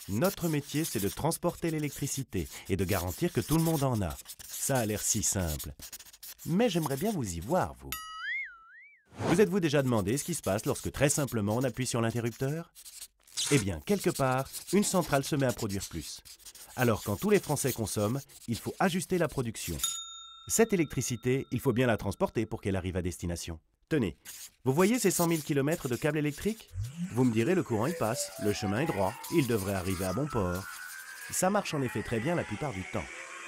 Notre métier, c'est de transporter l'électricité et de garantir que tout le monde en a. Ça a l'air si simple. Mais j'aimerais bien vous y voir, vous. Vous êtes-vous déjà demandé ce qui se passe lorsque très simplement on appuie sur l'interrupteur? Eh bien, quelque part, une centrale se met à produire plus. Alors, quand tous les Français consomment, il faut ajuster la production. Cette électricité, il faut bien la transporter pour qu'elle arrive à destination. Tenez, vous voyez ces 100 000 km de câbles électriques? Vous me direz, le courant y passe, le chemin est droit, il devrait arriver à bon port. Ça marche en effet très bien la plupart du temps.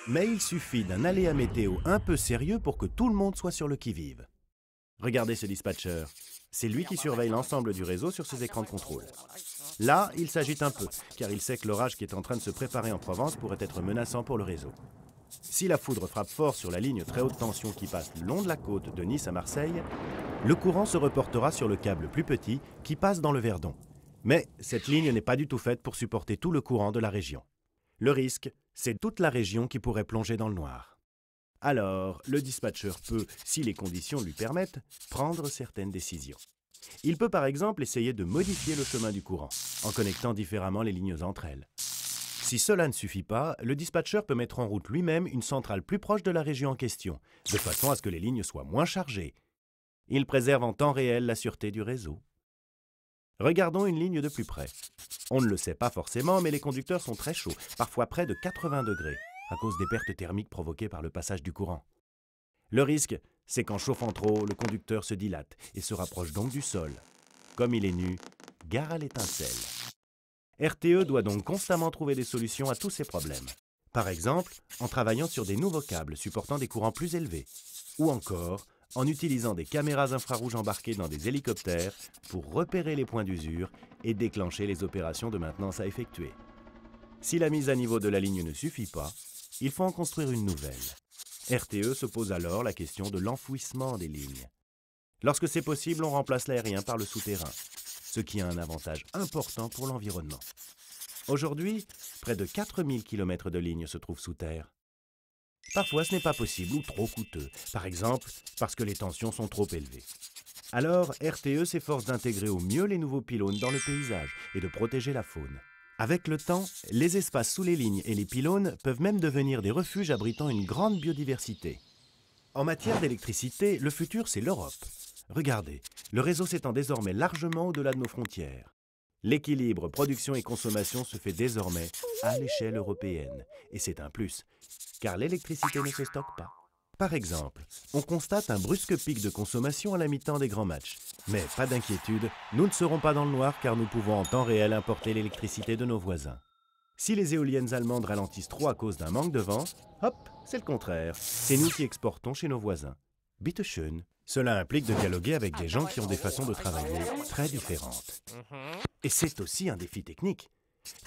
Mais il suffit d'un aléa météo un peu sérieux pour que tout le monde soit sur le qui-vive. Regardez ce dispatcher. C'est lui qui surveille l'ensemble du réseau sur ses écrans de contrôle. Là, il s'agite un peu, car il sait que l'orage qui est en train de se préparer en Provence pourrait être menaçant pour le réseau. Si la foudre frappe fort sur la ligne très haute tension qui passe le long de la côte de Nice à Marseille, le courant se reportera sur le câble plus petit qui passe dans le Verdon. Mais cette ligne n'est pas du tout faite pour supporter tout le courant de la région. Le risque, c'est toute la région qui pourrait plonger dans le noir. Alors, le dispatcher peut, si les conditions lui permettent, prendre certaines décisions. Il peut par exemple essayer de modifier le chemin du courant, en connectant différemment les lignes entre elles. Si cela ne suffit pas, le dispatcher peut mettre en route lui-même une centrale plus proche de la région en question, de façon à ce que les lignes soient moins chargées. Il préserve en temps réel la sûreté du réseau. Regardons une ligne de plus près. On ne le sait pas forcément, mais les conducteurs sont très chauds, parfois près de 80 degrés, à cause des pertes thermiques provoquées par le passage du courant. Le risque, c'est qu'en chauffant trop, le conducteur se dilate et se rapproche donc du sol. Comme il est nu, gare à l'étincelle. RTE doit donc constamment trouver des solutions à tous ces problèmes. Par exemple, en travaillant sur des nouveaux câbles supportant des courants plus élevés. Ou encore, en utilisant des caméras infrarouges embarquées dans des hélicoptères pour repérer les points d'usure et déclencher les opérations de maintenance à effectuer. Si la mise à niveau de la ligne ne suffit pas, il faut en construire une nouvelle. RTE se pose alors la question de l'enfouissement des lignes. Lorsque c'est possible, on remplace l'aérien par le souterrain, ce qui a un avantage important pour l'environnement. Aujourd'hui, près de 4000 km de lignes se trouvent sous terre. Parfois, ce n'est pas possible ou trop coûteux, par exemple parce que les tensions sont trop élevées. Alors, RTE s'efforce d'intégrer au mieux les nouveaux pylônes dans le paysage et de protéger la faune. Avec le temps, les espaces sous les lignes et les pylônes peuvent même devenir des refuges abritant une grande biodiversité. En matière d'électricité, le futur, c'est l'Europe. Regardez, le réseau s'étend désormais largement au-delà de nos frontières. L'équilibre production et consommation se fait désormais à l'échelle européenne. Et c'est un plus, car l'électricité ne se stocke pas. Par exemple, on constate un brusque pic de consommation à la mi-temps des grands matchs. Mais pas d'inquiétude, nous ne serons pas dans le noir car nous pouvons en temps réel importer l'électricité de nos voisins. Si les éoliennes allemandes ralentissent trop à cause d'un manque de vent, hop, c'est le contraire. C'est nous qui exportons chez nos voisins. Bitte schön. Cela implique de dialoguer avec des gens qui ont des façons de travailler très différentes. Et c'est aussi un défi technique.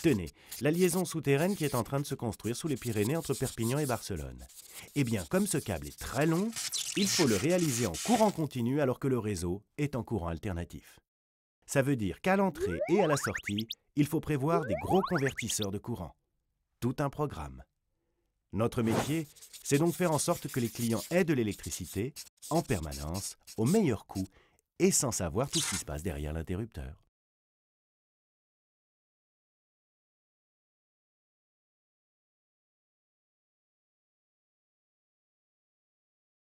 Tenez, la liaison souterraine qui est en train de se construire sous les Pyrénées entre Perpignan et Barcelone. Eh bien, comme ce câble est très long, il faut le réaliser en courant continu alors que le réseau est en courant alternatif. Ça veut dire qu'à l'entrée et à la sortie, il faut prévoir des gros convertisseurs de courant. Tout un programme. Notre métier, c'est donc faire en sorte que les clients aient de l'électricité, en permanence, au meilleur coût et sans savoir tout ce qui se passe derrière l'interrupteur.